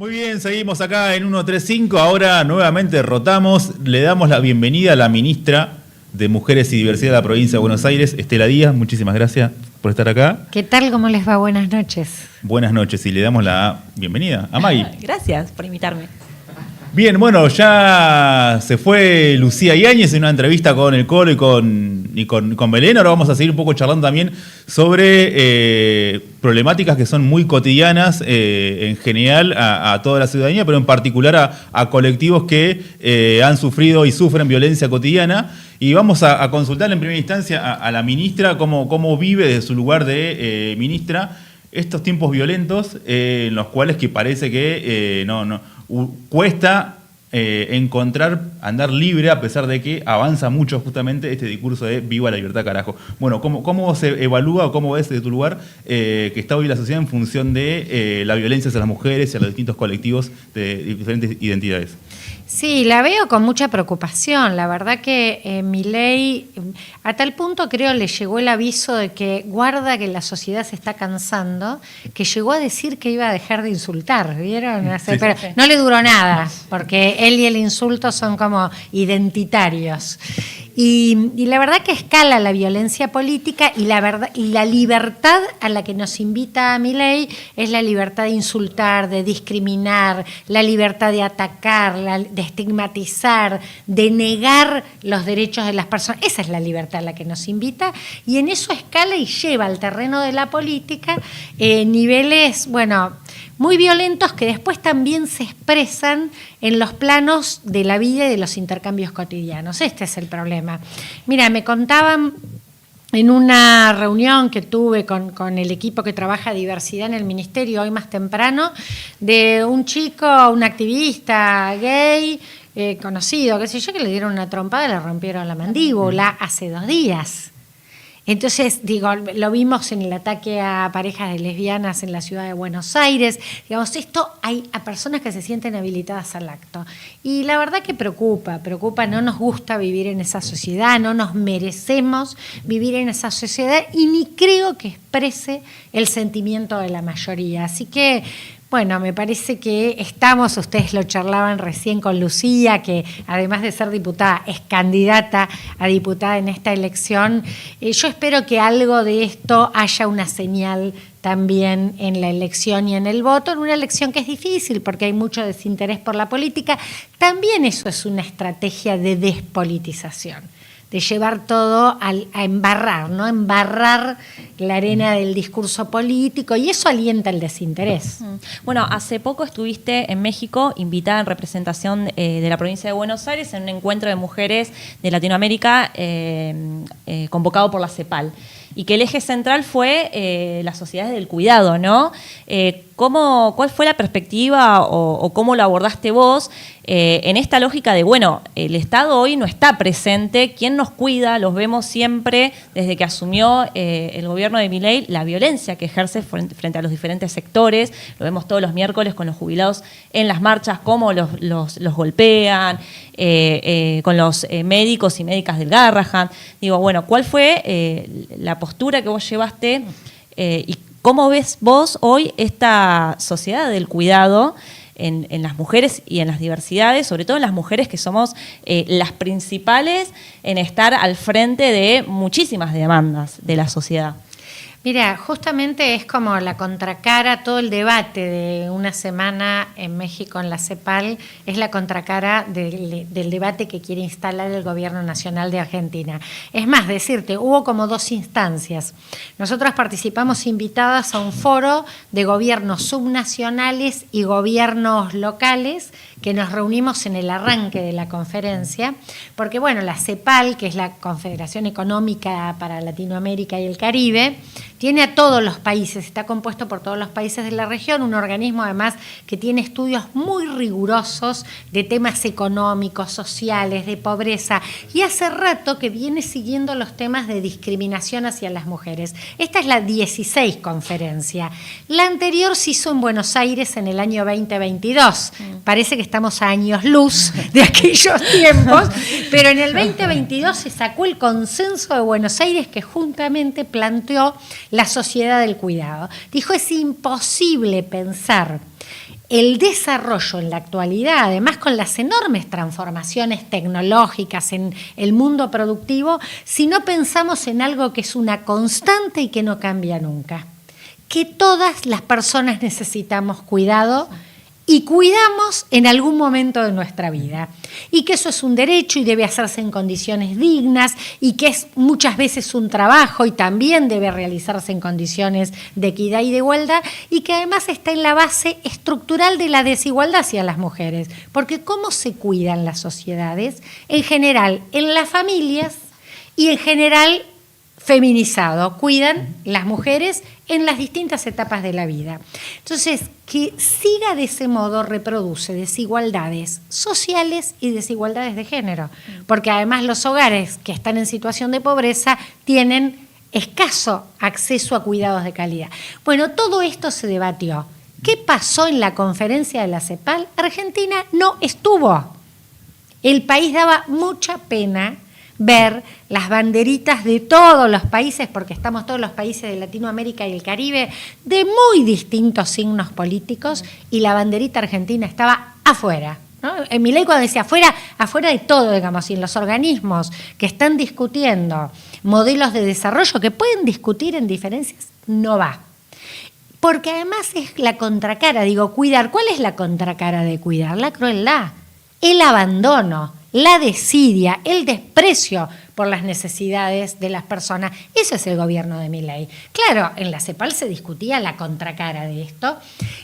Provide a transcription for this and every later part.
Muy bien, seguimos acá en 135. Ahora nuevamente rotamos. Le damos la bienvenida a la ministra de Mujeres y Diversidad de la provincia de Buenos Aires, Estela Díaz. Muchísimas gracias por estar acá. ¿Qué tal? ¿Cómo les va? Buenas noches. Buenas noches y le damos la bienvenida a Maggie. Gracias por invitarme. Bien, bueno, ya se fue Lucía Yáñez en una entrevista con el Colo y con Belén. Ahora vamos a seguir un poco charlando también sobre problemáticas que son muy cotidianas en general a toda la ciudadanía, pero en particular a colectivos que han sufrido y sufren violencia cotidiana. Y vamos a consultar en primera instancia a la ministra cómo vive desde su lugar de ministra estos tiempos violentos en los cuales que parece que cuesta andar libre, a pesar de que avanza mucho justamente este discurso de viva la libertad, carajo. Bueno, ¿cómo se evalúa o cómo ves desde tu lugar que está hoy la sociedad en función de la violencia hacia las mujeres y a los distintos colectivos de diferentes identidades? Sí, la veo con mucha preocupación. La verdad que Milei, a tal punto creo le llegó el aviso de que guarda que la sociedad se está cansando, que llegó a decir que iba a dejar de insultar, ¿vieron? Sí, pero no le duró nada, porque él y el insulto son como identitarios. Y la verdad que escala la violencia política y la libertad a la que nos invita Milei es la libertad de insultar, de discriminar, la libertad de atacar, de estigmatizar, de negar los derechos de las personas. Esa es la libertad a la que nos invita y en eso escala y lleva al terreno de la política niveles, muy violentos que después también se expresan en los planos de la vida y de los intercambios cotidianos. Este es el problema. Mira, me contaban en una reunión que tuve con el equipo que trabaja diversidad en el ministerio hoy más temprano, de un chico, un activista gay, conocido, qué sé yo, que le dieron una trompada y le rompieron la mandíbula hace 2 días. Entonces, lo vimos en el ataque a parejas de lesbianas en la ciudad de Buenos Aires. Esto hay a personas que se sienten habilitadas al acto. Y la verdad que preocupa, no nos gusta vivir en esa sociedad, no nos merecemos vivir en esa sociedad y ni creo que exprese el sentimiento de la mayoría. Así que, me parece que ustedes lo charlaban recién con Lucía, que además de ser diputada, es candidata a diputada en esta elección. Yo espero que algo de esto haya una señal también en la elección y en el voto, en una elección que es difícil porque hay mucho desinterés por la política. También eso es una estrategia de despolitización, de llevar todo a embarrar, ¿no? Embarrar la arena del discurso político y eso alienta el desinterés. Bueno, hace poco estuviste en México, invitada en representación de la provincia de Buenos Aires en un encuentro de mujeres de Latinoamérica convocado por la CEPAL. Y que el eje central fue las sociedades del cuidado, ¿no? ¿Cuál fue la perspectiva o cómo lo abordaste vos en esta lógica de, el Estado hoy no está presente, ¿quién nos cuida? Los vemos siempre desde que asumió el gobierno de Milei, la violencia que ejerce frente a los diferentes sectores, lo vemos todos los miércoles con los jubilados en las marchas, cómo los golpean, con los médicos y médicas del Garrahan. ¿Cuál fue la postura que vos llevaste y cómo ves vos hoy esta sociedad del cuidado en las mujeres y en las diversidades, sobre todo en las mujeres que somos las principales en estar al frente de muchísimas demandas de la sociedad? Mira, justamente es como la contracara, todo el debate de una semana en México en la CEPAL es la contracara del debate que quiere instalar el Gobierno Nacional de Argentina. Es más, decirte, hubo como 2 instancias. Nosotros participamos invitadas a un foro de gobiernos subnacionales y gobiernos locales que nos reunimos en el arranque de la conferencia, porque la CEPAL, que es la Confederación Económica para Latinoamérica y el Caribe, tiene a todos los países, está compuesto por todos los países de la región, un organismo además que tiene estudios muy rigurosos de temas económicos, sociales, de pobreza, y hace rato que viene siguiendo los temas de discriminación hacia las mujeres. Esta es la 16 conferencia. La anterior se hizo en Buenos Aires en el año 2022. Parece que estamos a años luz de aquellos tiempos, pero en el 2022 se sacó el consenso de Buenos Aires que juntamente planteó la sociedad del cuidado. Dijo, es imposible pensar el desarrollo en la actualidad, además con las enormes transformaciones tecnológicas en el mundo productivo, si no pensamos en algo que es una constante y que no cambia nunca. Que todas las personas necesitamos cuidado y cuidamos en algún momento de nuestra vida. Y que eso es un derecho y debe hacerse en condiciones dignas y que es muchas veces un trabajo y también debe realizarse en condiciones de equidad y de igualdad y que además está en la base estructural de la desigualdad hacia las mujeres. Porque ¿cómo se cuidan las sociedades? En general, en las familias y en general feminizado. Cuidan las mujeres en las distintas etapas de la vida. Entonces, que siga de ese modo reproduce desigualdades sociales y desigualdades de género, porque además los hogares que están en situación de pobreza tienen escaso acceso a cuidados de calidad. Bueno, todo esto se debatió. ¿Qué pasó en la conferencia de la CEPAL? Argentina no estuvo. El país daba mucha pena ver las banderitas de todos los países, porque estamos todos los países de Latinoamérica y el Caribe, de muy distintos signos políticos, y la banderita argentina estaba afuera, ¿no? En Milei cuando decía afuera de todo, digamos, y en los organismos que están discutiendo modelos de desarrollo que pueden discutir en diferencias, no va. Porque además es la contracara, digo, cuidar. ¿Cuál es la contracara de cuidar? La crueldad, el abandono, la desidia, el desprecio por las necesidades de las personas. Ese es el gobierno de Milei. Claro, en la CEPAL se discutía la contracara de esto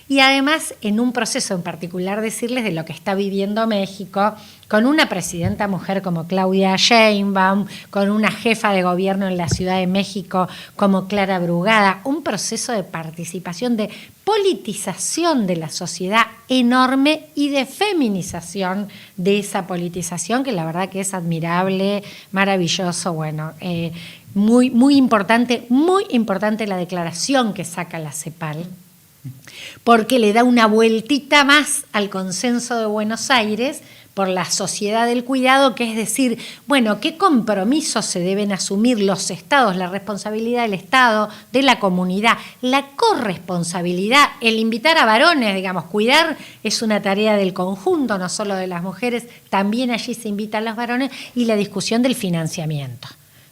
y además en un proceso en particular decirles de lo que está viviendo México con una presidenta mujer como Claudia Sheinbaum, con una jefa de gobierno en la Ciudad de México como Clara Brugada, un proceso de participación, de politización de la sociedad enorme y de feminización de esa politización que la verdad que es admirable, maravilloso, bueno, muy importante la declaración que saca la CEPAL, porque le da una vueltita más al consenso de Buenos Aires por la sociedad del cuidado, que es decir, bueno, ¿qué compromisos se deben asumir los estados, la responsabilidad del Estado, de la comunidad, la corresponsabilidad, el invitar a varones, digamos, cuidar es una tarea del conjunto, no solo de las mujeres, también allí se invita a los varones, y la discusión del financiamiento,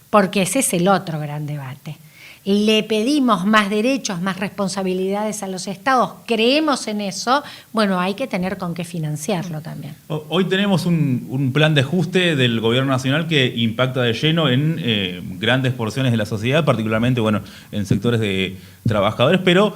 porque ese es el otro gran debate. Le pedimos más derechos, más responsabilidades a los estados, creemos en eso, bueno, hay que tener con qué financiarlo también. Hoy tenemos un plan de ajuste del gobierno nacional que impacta de lleno en grandes porciones de la sociedad, particularmente bueno, en sectores de trabajadores, pero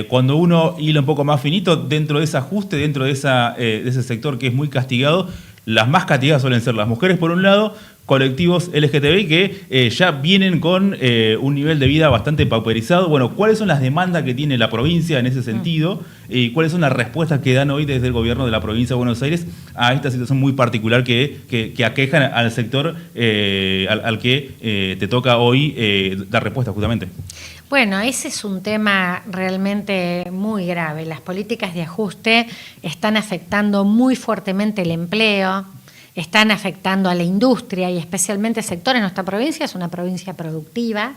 cuando uno hila un poco más finito, dentro de ese ajuste, dentro de ese sector que es muy castigado, las más castigadas suelen ser las mujeres por un lado, colectivos LGTBI que ya vienen con un nivel de vida bastante pauperizado. Bueno, ¿cuáles son las demandas que tiene la provincia en ese sentido? ¿Y cuáles son las respuestas que dan hoy desde el gobierno de la provincia de Buenos Aires a esta situación muy particular que aquejan al sector al que te toca hoy dar respuesta justamente? Bueno, ese es un tema realmente muy grave. Las políticas de ajuste están afectando muy fuertemente el empleo, están afectando a la industria y especialmente sectores. Nuestra provincia es una provincia productiva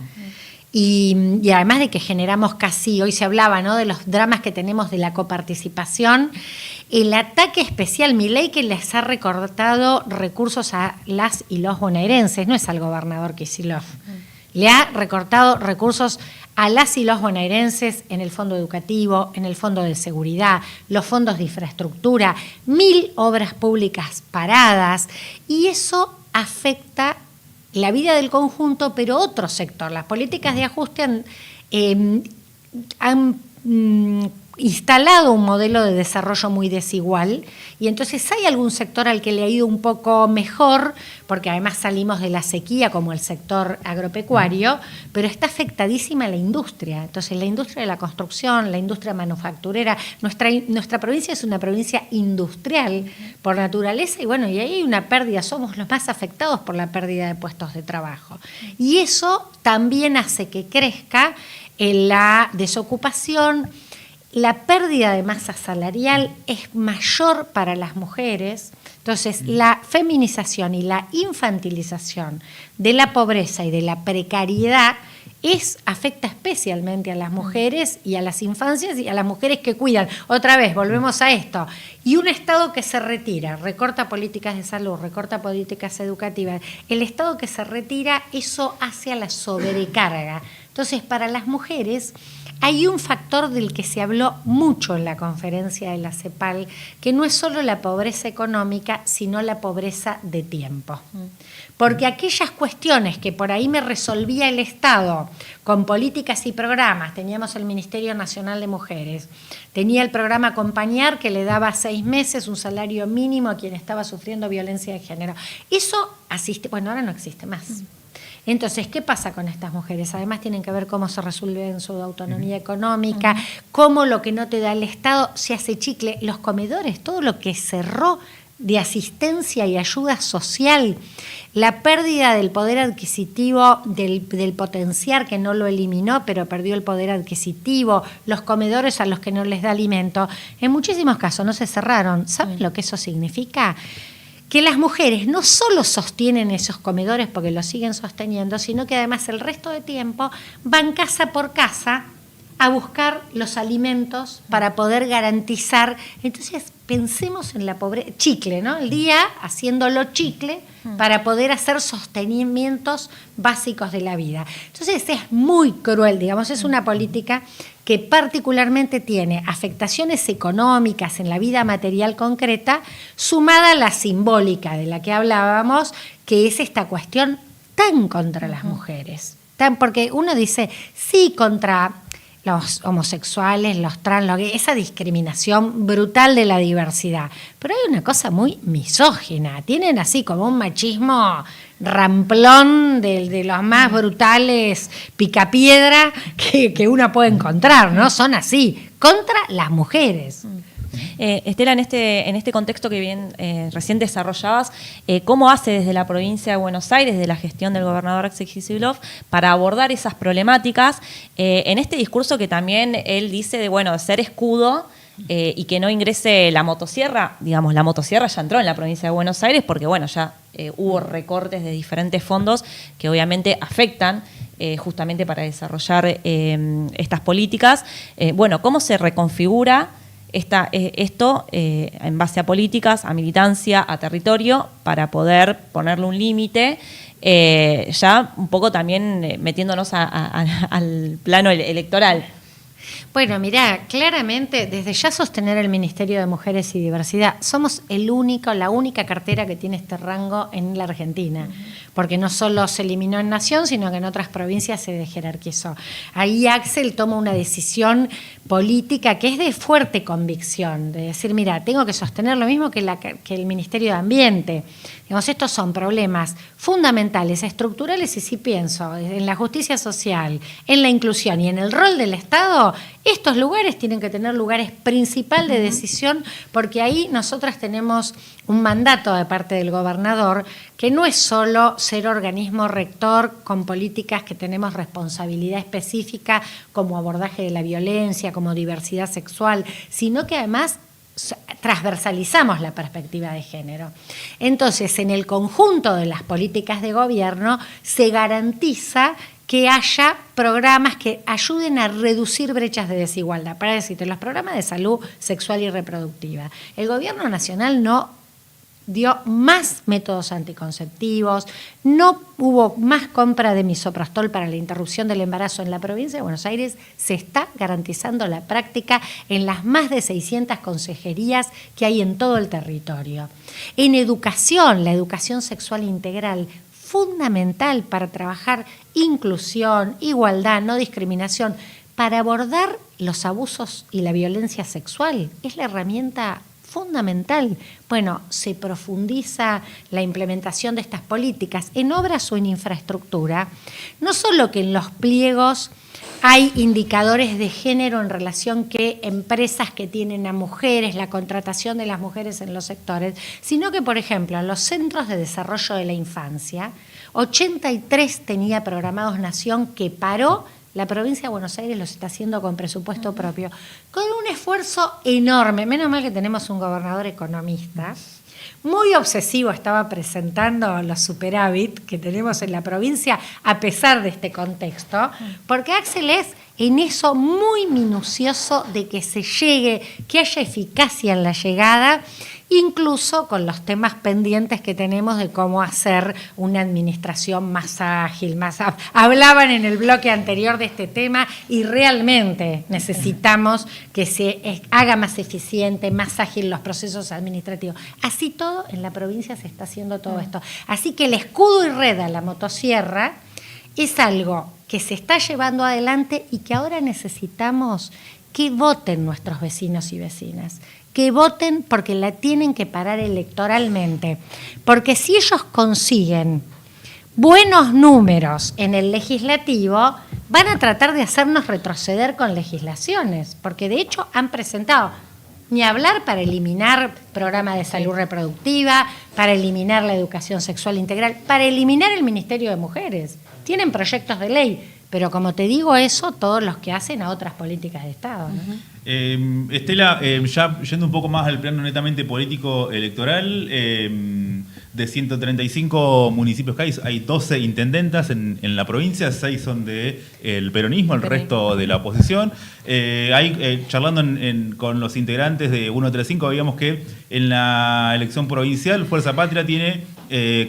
y además de que generamos casi, hoy se hablaba, ¿no?, de los dramas que tenemos de la coparticipación, el ataque especial Milei que les ha recortado recursos a las y los bonaerenses, no es al gobernador Kicillof, le ha recortado recursos a las y los bonaerenses en el fondo educativo, en el fondo de seguridad, los fondos de infraestructura, 1000 obras públicas paradas, y eso afecta la vida del conjunto, pero otro sector. Las políticas de ajuste han instalado un modelo de desarrollo muy desigual y entonces hay algún sector al que le ha ido un poco mejor, porque además salimos de la sequía como el sector agropecuario, pero está afectadísima la industria. Entonces la industria de la construcción, la industria manufacturera, nuestra provincia es una provincia industrial por naturaleza y bueno, y ahí hay una pérdida, somos los más afectados por la pérdida de puestos de trabajo. Y eso también hace que crezca la desocupación. La pérdida de masa salarial es mayor para las mujeres, entonces la feminización y la infantilización de la pobreza y de la precariedad afecta especialmente a las mujeres y a las infancias y a las mujeres que cuidan. Otra vez, volvemos a esto. Y un Estado que se retira, recorta políticas de salud, recorta políticas educativas. El Estado que se retira, eso hace a la sobrecarga. Entonces, para las mujeres hay un factor del que se habló mucho en la conferencia de la CEPAL, que no es solo la pobreza económica, sino la pobreza de tiempo. Porque aquellas cuestiones que por ahí me resolvía el Estado con políticas y programas, teníamos el Ministerio Nacional de Mujeres, tenía el programa Acompañar que le daba 6 meses un salario mínimo a quien estaba sufriendo violencia de género. Eso ahora no existe más. Entonces, ¿qué pasa con estas mujeres? Además tienen que ver cómo se resuelve su autonomía económica, cómo lo que no te da el Estado se hace chicle, los comedores, todo lo que cerró de asistencia y ayuda social, la pérdida del poder adquisitivo, del potenciar que no lo eliminó, pero perdió el poder adquisitivo, los comedores a los que no les da alimento, en muchísimos casos no se cerraron. ¿Saben lo que eso significa? Que las mujeres no solo sostienen esos comedores porque los siguen sosteniendo, sino que además el resto de tiempo van casa por casa a buscar los alimentos para poder garantizar. Entonces pensemos en la pobreza, chicle, ¿no? El día haciéndolo chicle para poder hacer sostenimientos básicos de la vida. Entonces es muy cruel, digamos, es una política que particularmente tiene afectaciones económicas en la vida material concreta, sumada a la simbólica de la que hablábamos, que es esta cuestión tan contra las mujeres. Porque uno dice, sí, contra los homosexuales, los trans, esa discriminación brutal de la diversidad. Pero hay una cosa muy misógina. Tienen así como un machismo ramplón de los más brutales picapiedra que uno puede encontrar, ¿no? Son así, contra las mujeres. Estela, en este contexto que bien recién desarrollabas, ¿cómo hace desde la provincia de Buenos Aires, desde la gestión del gobernador Axel Kicillof, para abordar esas problemáticas en este discurso que también él dice de ser escudo y que no ingrese la motosierra? Digamos, la motosierra ya entró en la provincia de Buenos Aires porque ya hubo recortes de diferentes fondos que obviamente afectan justamente para desarrollar estas políticas. ¿Cómo se reconfigura esto en base a políticas, a militancia, a territorio, para poder ponerle un límite, ya un poco también metiéndonos al plano electoral? Bueno, mirá, claramente desde ya sostener el Ministerio de Mujeres y Diversidad, somos la única cartera que tiene este rango en la Argentina, porque no solo se eliminó en Nación, sino que en otras provincias se desjerarquizó. Ahí Axel toma una decisión política que es de fuerte convicción, de decir, mira, tengo que sostener lo mismo que el Ministerio de Ambiente. Digamos, estos son problemas fundamentales, estructurales, y si pienso en la justicia social, en la inclusión y en el rol del Estado, estos lugares tienen que tener lugares principal de decisión, porque ahí nosotras tenemos un mandato de parte del gobernador que no es solo ser organismo rector con políticas que tenemos responsabilidad específica como abordaje de la violencia, como diversidad sexual, sino que además transversalizamos la perspectiva de género. Entonces, en el conjunto de las políticas de gobierno se garantiza que haya programas que ayuden a reducir brechas de desigualdad. Para decirte, los programas de salud sexual y reproductiva. El gobierno nacional no dio más métodos anticonceptivos, no hubo más compra de misoprostol para la interrupción del embarazo en la provincia de Buenos Aires. Se está garantizando la práctica en las más de 600 consejerías que hay en todo el territorio. En educación, la educación sexual integral, fundamental para trabajar inclusión, igualdad, no discriminación, para abordar los abusos y la violencia sexual. Es la herramienta fundamental. Bueno, se profundiza la implementación de estas políticas en obras o en infraestructura, no solo que en los pliegos hay indicadores de género en relación que empresas que tienen a mujeres, la contratación de las mujeres en los sectores, sino que, por ejemplo, en los centros de desarrollo de la infancia, 83 tenía programados Nación que paró. La provincia de Buenos Aires los está haciendo con presupuesto propio, con un esfuerzo enorme. Menos mal que tenemos un gobernador economista, Muy obsesivo estaba presentando los superávit que tenemos en la provincia a pesar de este contexto, porque Axel es en eso muy minucioso de que se llegue, que haya eficacia en la llegada, incluso con los temas pendientes que tenemos de cómo hacer una administración más ágil, hablaban en el bloque anterior de este tema y realmente necesitamos que se haga más eficiente, más ágil los procesos administrativos. Así todo en la provincia se está haciendo todo esto. Así que el escudo y red a la motosierra es algo que se está llevando adelante y que ahora necesitamos que voten nuestros vecinos y vecinas. Que voten porque la tienen que parar electoralmente. Porque si ellos consiguen buenos números en el legislativo, van a tratar de hacernos retroceder con legislaciones. Porque de hecho han presentado, ni hablar para eliminar programa de salud reproductiva, para eliminar la educación sexual integral, para eliminar el Ministerio de Mujeres. Tienen proyectos de ley. Pero como te digo eso, todos los que hacen a otras políticas de Estado, ¿no? Estela, ya yendo un poco más al plano netamente político electoral, de 135 municipios que hay 12 intendentas en la provincia, 6 son del peronismo, el resto de la oposición. Charlando con los integrantes de 135, veíamos que en la elección provincial Fuerza Patria tiene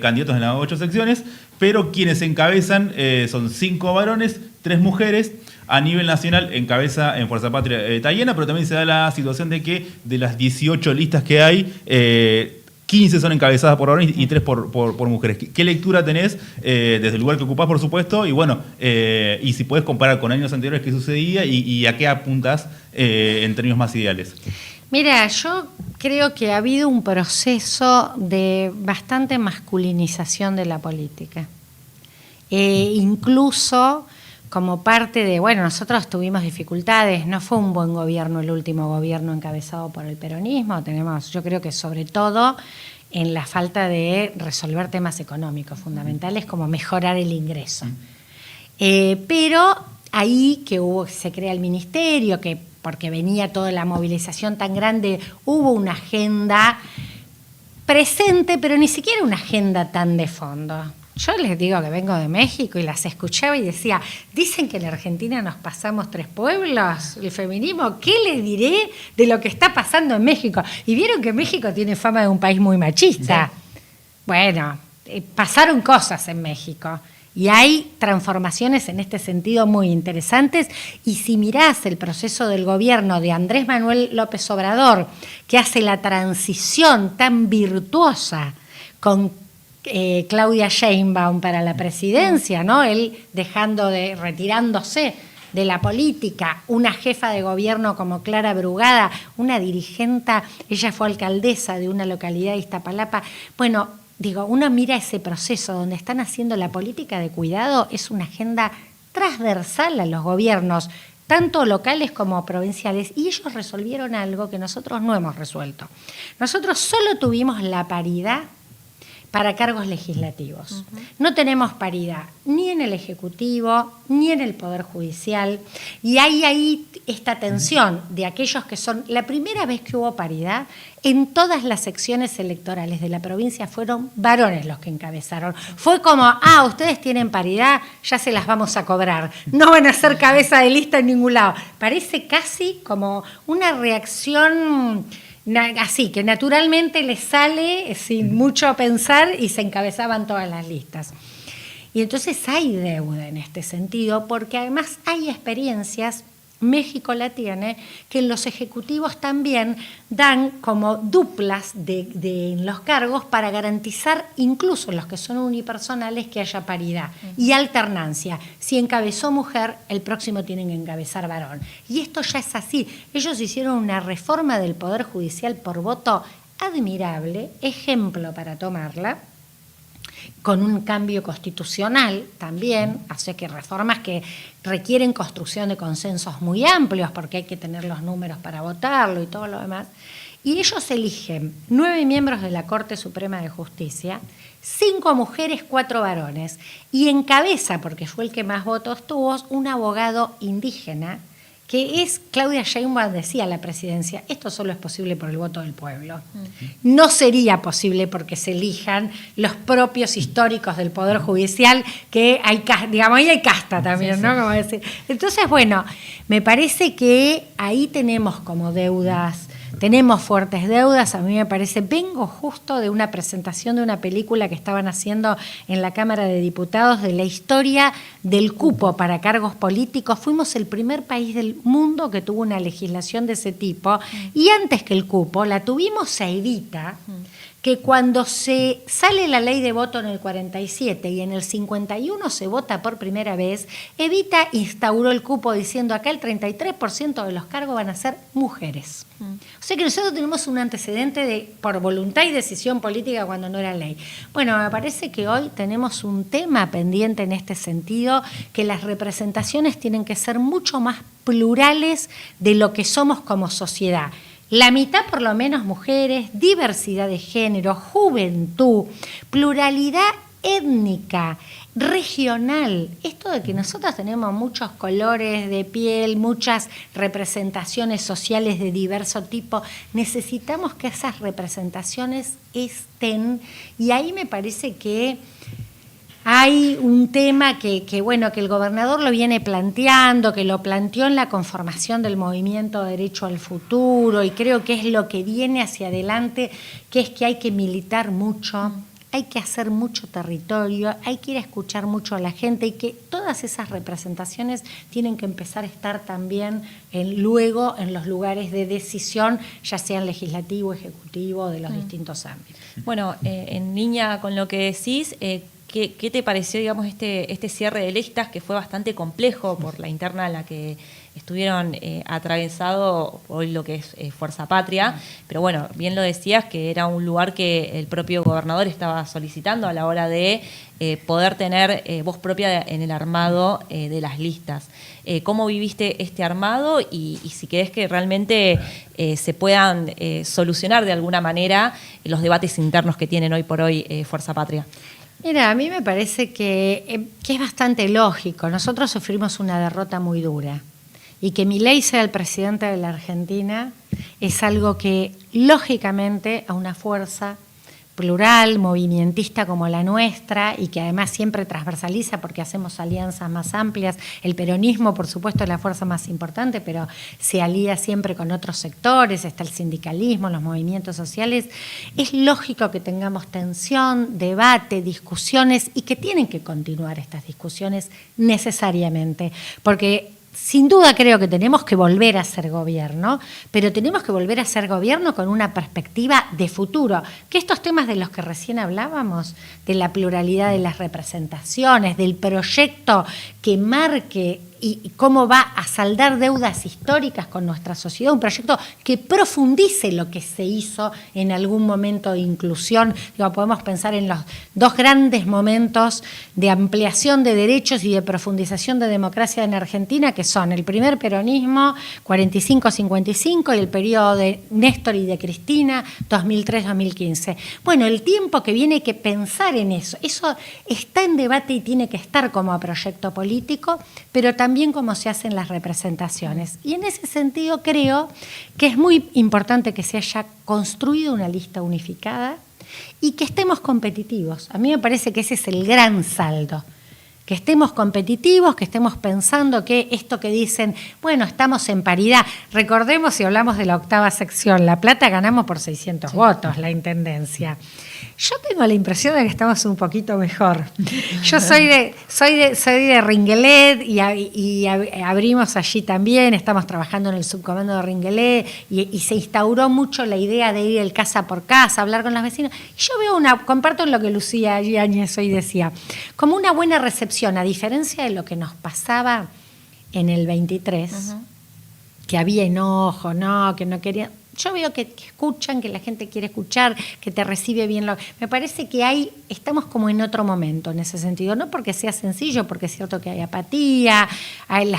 candidatos en las 8 secciones, pero quienes encabezan son 5 varones, 3 mujeres. A nivel nacional encabeza en Fuerza Patria Tayena, pero también se da la situación de que de las 18 listas que hay, 15 son encabezadas por varones y 3 por mujeres. ¿Qué lectura tenés desde el lugar que ocupás, por supuesto? Y bueno, y si podés comparar con años anteriores qué sucedía y a qué apuntas en términos más ideales. Mira, yo creo que ha habido un proceso de bastante masculinización de la política. Incluso como parte de, bueno, nosotros tuvimos dificultades, no fue un buen gobierno el último gobierno encabezado por el peronismo, yo creo que sobre todo en la falta de resolver temas económicos fundamentales como mejorar el ingreso. Pero ahí que se crea el ministerio, que porque venía toda la movilización tan grande, hubo una agenda presente, pero ni siquiera una agenda tan de fondo. Yo les digo que vengo de México y las escuchaba y decía, dicen que en Argentina nos pasamos 3 pueblos, el feminismo, ¿qué les diré de lo que está pasando en México? Y vieron que México tiene fama de un país muy machista. Sí. Bueno, pasaron cosas en México y hay transformaciones en este sentido muy interesantes. Y si mirás el proceso del gobierno de Andrés Manuel López Obrador, que hace la transición tan virtuosa con Claudia Sheinbaum para la presidencia, ¿no? Él retirándose de la política, una jefa de gobierno como Clara Brugada, una dirigente, ella fue alcaldesa de una localidad de Iztapalapa. Bueno, digo, uno mira ese proceso donde están haciendo la política de cuidado, es una agenda transversal a los gobiernos, tanto locales como provinciales, y ellos resolvieron algo que nosotros no hemos resuelto. Nosotros solo tuvimos la paridad para cargos legislativos. No tenemos paridad ni en el Ejecutivo, ni en el Poder Judicial, y hay ahí esta tensión de aquellos que son, la primera vez que hubo paridad, en todas las secciones electorales de la provincia fueron varones los que encabezaron. Fue como, ustedes tienen paridad, ya se las vamos a cobrar, no van a ser cabeza de lista en ningún lado. Parece casi como una reacción así, que naturalmente les sale sin mucho pensar y se encabezaban todas las listas. Y entonces hay deuda en este sentido, porque además hay experiencias, México la tiene, que en los ejecutivos también dan como duplas en los cargos para garantizar, incluso los que son unipersonales, que haya paridad y alternancia. Si encabezó mujer, el próximo tienen que encabezar varón. Y esto ya es así. Ellos hicieron una reforma del Poder Judicial por voto admirable, ejemplo para tomarla, con un cambio constitucional también, hace que reformas que requieren construcción de consensos muy amplios, porque hay que tener los números para votarlo y todo lo demás. Y ellos eligen 9 miembros de la Corte Suprema de Justicia, 5 mujeres, 4 varones, y encabeza, porque fue el que más votos tuvo, un abogado indígena que es, Claudia Sheinbaum decía a la presidencia, esto solo es posible por el voto del pueblo. No sería posible porque se elijan los propios históricos del Poder Judicial, que hay, digamos, ahí hay casta también, ¿no? Como decir. Entonces, bueno, me parece que ahí tenemos como deudas. Tenemos fuertes deudas, a mí me parece, vengo justo de una presentación de una película que estaban haciendo en la Cámara de Diputados de la historia del cupo para cargos políticos. Fuimos el primer país del mundo que tuvo una legislación de ese tipo y antes que el cupo la tuvimos a Evita, que cuando se sale la ley de voto en el 47 y en el 51 se vota por primera vez, Evita instauró el cupo diciendo acá el 33% de los cargos van a ser mujeres. O sea que nosotros tenemos un antecedente de por voluntad y decisión política cuando no era ley. Bueno, me parece que hoy tenemos un tema pendiente en este sentido, que las representaciones tienen que ser mucho más plurales de lo que somos como sociedad. La mitad por lo menos mujeres, diversidad de género, juventud, pluralidad étnica, regional. Esto de que nosotros tenemos muchos colores de piel, muchas representaciones sociales de diverso tipo, necesitamos que esas representaciones estén, y ahí me parece que hay un tema que el gobernador lo viene planteando, que lo planteó en la conformación del movimiento Derecho al Futuro, y creo que es lo que viene hacia adelante, que es que hay que militar mucho, hay que hacer mucho territorio, hay que ir a escuchar mucho a la gente, y que todas esas representaciones tienen que empezar a estar también luego en los lugares de decisión, ya sean legislativo, ejecutivo, de los distintos ámbitos. Bueno, en línea con lo que decís, ¿qué te pareció, digamos, este cierre de listas que fue bastante complejo por la interna a la que estuvieron atravesado hoy lo que es Fuerza Patria? Pero bueno, bien lo decías, que era un lugar que el propio gobernador estaba solicitando a la hora de poder tener voz propia en el armado de las listas. ¿Cómo viviste este armado y si crees que realmente se puedan solucionar de alguna manera los debates internos que tienen hoy por hoy Fuerza Patria? Mira, a mí me parece que es bastante lógico. Nosotros sufrimos una derrota muy dura. Y que Milei sea el presidente de la Argentina es algo que, lógicamente, a una fuerza plural, movimentista como la nuestra, y que además siempre transversaliza porque hacemos alianzas más amplias. El peronismo, por supuesto, es la fuerza más importante, pero se alía siempre con otros sectores, está el sindicalismo, los movimientos sociales. Es lógico que tengamos tensión, debate, discusiones, y que tienen que continuar estas discusiones necesariamente, porque sin duda creo que tenemos que volver a ser gobierno, pero tenemos que volver a ser gobierno con una perspectiva de futuro. Que estos temas de los que recién hablábamos, de la pluralidad de las representaciones, del proyecto que marque y cómo va a saldar deudas históricas con nuestra sociedad, un proyecto que profundice lo que se hizo en algún momento de inclusión. Digo, podemos pensar en los dos grandes momentos de ampliación de derechos y de profundización de democracia en Argentina, que son el primer peronismo, 45-55, y el periodo de Néstor y de Cristina, 2003-2015. Bueno, el tiempo que viene hay que pensar en eso. Eso está en debate y tiene que estar como proyecto político, pero también cómo se hacen las representaciones. Y en ese sentido creo que es muy importante que se haya construido una lista unificada y que estemos competitivos. A mí me parece que ese es el gran saldo. Que estemos competitivos, que estemos pensando que esto que dicen, bueno, estamos en paridad. Recordemos, si hablamos de la octava sección, La Plata ganamos por 600 votos, la intendencia. Yo tengo la impresión de que estamos un poquito mejor. Yo soy de Ringuelet y abrimos allí también, estamos trabajando en el subcomando de Ringuelet y se instauró mucho la idea de ir el casa por casa, hablar con los vecinos. Y yo veo comparto en lo que Lucía Yáñez hoy decía, como una buena recepción, a diferencia de lo que nos pasaba en el 23, que había enojo, que no querían. Yo veo que escuchan, que la gente quiere escuchar, que te recibe bien. Me parece que estamos como en otro momento en ese sentido, no porque sea sencillo, porque es cierto que hay apatía,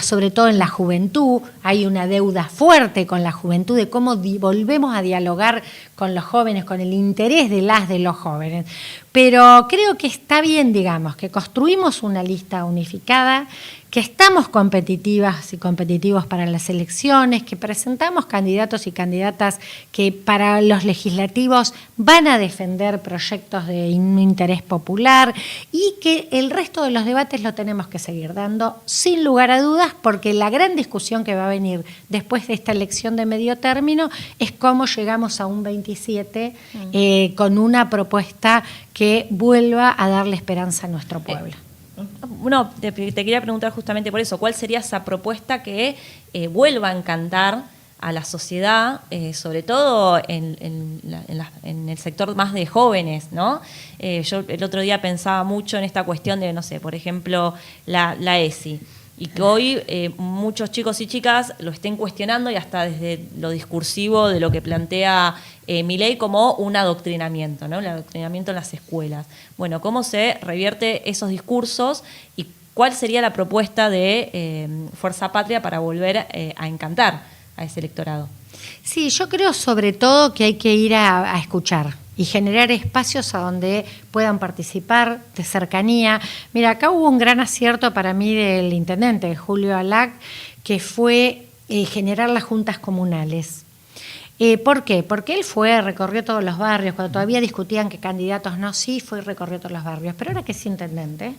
sobre todo en la juventud, hay una deuda fuerte con la juventud de cómo volvemos a dialogar con los jóvenes, con el interés de los jóvenes. Pero creo que está bien, digamos, que construimos una lista unificada, que estamos competitivas y competitivos para las elecciones, que presentamos candidatos y candidatas que para los legislativos van a defender proyectos de interés popular y que el resto de los debates lo tenemos que seguir dando sin lugar a dudas, porque la gran discusión que va a venir después de esta elección de medio término es cómo llegamos a un 27 con una propuesta que vuelva a darle esperanza a nuestro pueblo. Bueno, te quería preguntar justamente por eso, ¿cuál sería esa propuesta que vuelva a encantar a la sociedad, sobre todo en el sector más de jóvenes, ¿no? Yo el otro día pensaba mucho en esta cuestión de, no sé, por ejemplo, la ESI, y que hoy muchos chicos y chicas lo estén cuestionando y hasta desde lo discursivo de lo que plantea Milei como un adoctrinamiento, ¿no? El adoctrinamiento en las escuelas. Bueno, ¿cómo se revierte esos discursos y cuál sería la propuesta de Fuerza Patria para volver a encantar a ese electorado? Sí, yo creo sobre todo que hay que ir a escuchar y generar espacios a donde puedan participar de cercanía. Mira, acá hubo un gran acierto para mí del intendente Julio Alac, que fue generar las juntas comunales. ¿Por qué? Porque él recorrió todos los barrios, cuando todavía discutían que candidatos no, sí, fue y recorrió todos los barrios. Pero ahora que es intendente,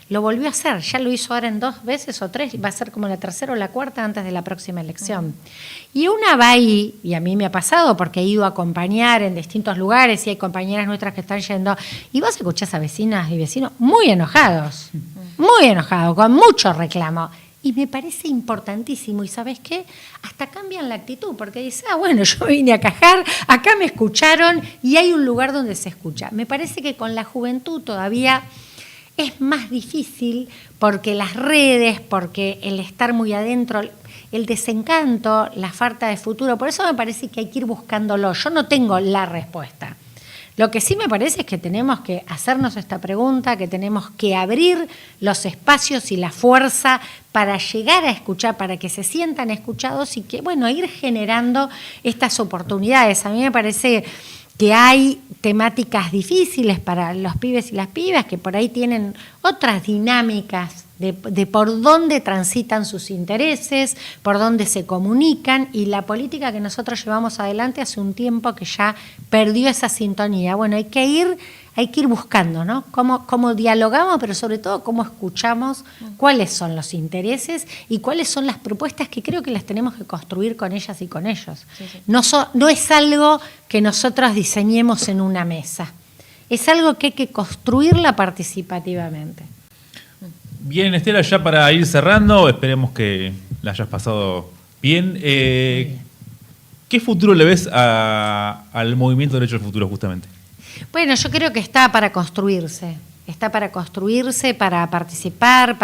lo volvió a hacer, ya lo hizo ahora en 2 veces o 3, va a ser como la tercera o la cuarta antes de la próxima elección. Y una va ahí, y a mí me ha pasado porque he ido a acompañar en distintos lugares y hay compañeras nuestras que están yendo, y vos escuchás a vecinas y vecinos muy enojados, con mucho reclamo. Y me parece importantísimo, y ¿sabes qué? Hasta cambian la actitud, porque dicen, bueno, yo vine a cajar, acá me escucharon y hay un lugar donde se escucha. Me parece que con la juventud todavía es más difícil porque las redes, porque el estar muy adentro, el desencanto, la falta de futuro, por eso me parece que hay que ir buscándolo. Yo no tengo la respuesta. Lo que sí me parece es que tenemos que hacernos esta pregunta, que tenemos que abrir los espacios y la fuerza para llegar a escuchar, para que se sientan escuchados y que, bueno, ir generando estas oportunidades. A mí me parece que hay temáticas difíciles para los pibes y las pibas que por ahí tienen otras dinámicas de por dónde transitan sus intereses, por dónde se comunican, y la política que nosotros llevamos adelante hace un tiempo que ya perdió esa sintonía. Bueno, hay que ir buscando, ¿no? Cómo dialogamos, pero sobre todo cómo escuchamos cuáles son los intereses y cuáles son las propuestas que creo que las tenemos que construir con ellas y con ellos. Sí, sí. No es algo que nosotros diseñemos en una mesa, es algo que hay que construirla participativamente. Bien, Estela, ya para ir cerrando, esperemos que la hayas pasado bien. ¿Qué futuro le ves al movimiento Derecho al Futuro, justamente? Bueno, yo creo que está para construirse, para participar,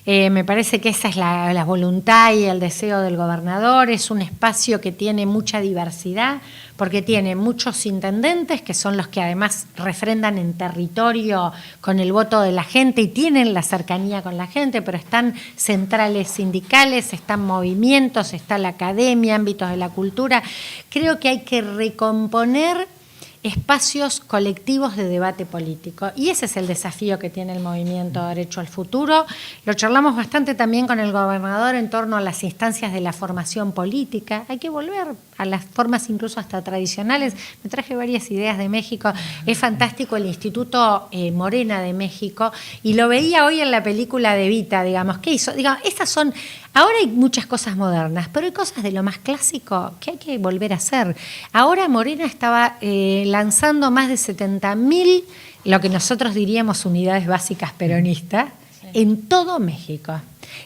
me parece que esa es la voluntad y el deseo del gobernador. Es un espacio que tiene mucha diversidad, porque tiene muchos intendentes, que son los que además refrendan en territorio con el voto de la gente y tienen la cercanía con la gente, pero están centrales sindicales, están movimientos, está la academia, ámbitos de la cultura. Creo que hay que recomponer espacios colectivos de debate político. Y ese es el desafío que tiene el movimiento Derecho al Futuro. Lo charlamos bastante también con el gobernador en torno a las instancias de la formación política. Hay que volver a las formas incluso hasta tradicionales. Me traje varias ideas de México. Es fantástico el Instituto Morena de México, y lo veía hoy en la película de Evita, digamos. ¿Qué hizo? Digamos, estas son... Ahora hay muchas cosas modernas, pero hay cosas de lo más clásico que hay que volver a hacer. Ahora Morena estaba lanzando más de 70.000, lo que nosotros diríamos unidades básicas peronistas, en todo México.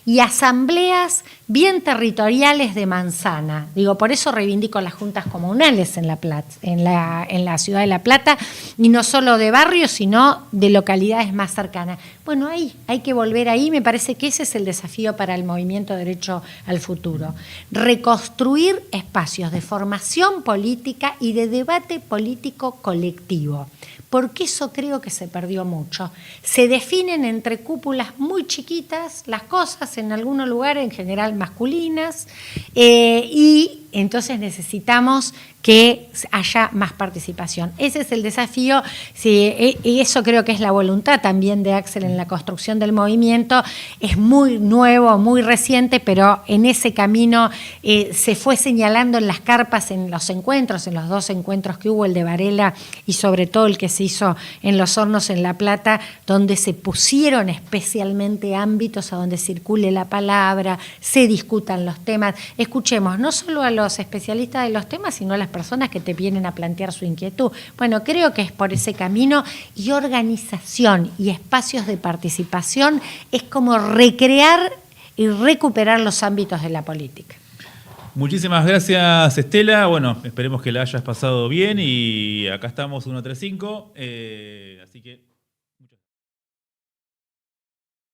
Y asambleas bien territoriales de manzana. Digo, por eso reivindico las juntas comunales en la ciudad de La Plata, y no solo de barrios, sino de localidades más cercanas. Bueno, hay que volver ahí. Me parece que ese es el desafío para el movimiento Derecho al Futuro. Reconstruir espacios de formación política y de debate político colectivo, porque eso creo que se perdió mucho. Se definen entre cúpulas muy chiquitas las cosas, en algunos lugares en general masculinas, y entonces necesitamos que haya más participación. Ese es el desafío, sí, y eso creo que es la voluntad también de Axel en la construcción del movimiento. Es muy nuevo, muy reciente, pero en ese camino se fue señalando en las carpas, en los encuentros, en los 2 encuentros que hubo, el de Varela y sobre todo el que se hizo en Los Hornos en La Plata, donde se pusieron especialmente ámbitos a donde circule la palabra, se discutan los temas. Escuchemos no solo a los especialistas de los temas, sino a las personas que te vienen a plantear su inquietud. Bueno, creo que es por ese camino, y organización y espacios de participación es como recrear y recuperar los ámbitos de la política. Muchísimas gracias, Estela. Bueno, esperemos que la hayas pasado bien y acá estamos 135, así que...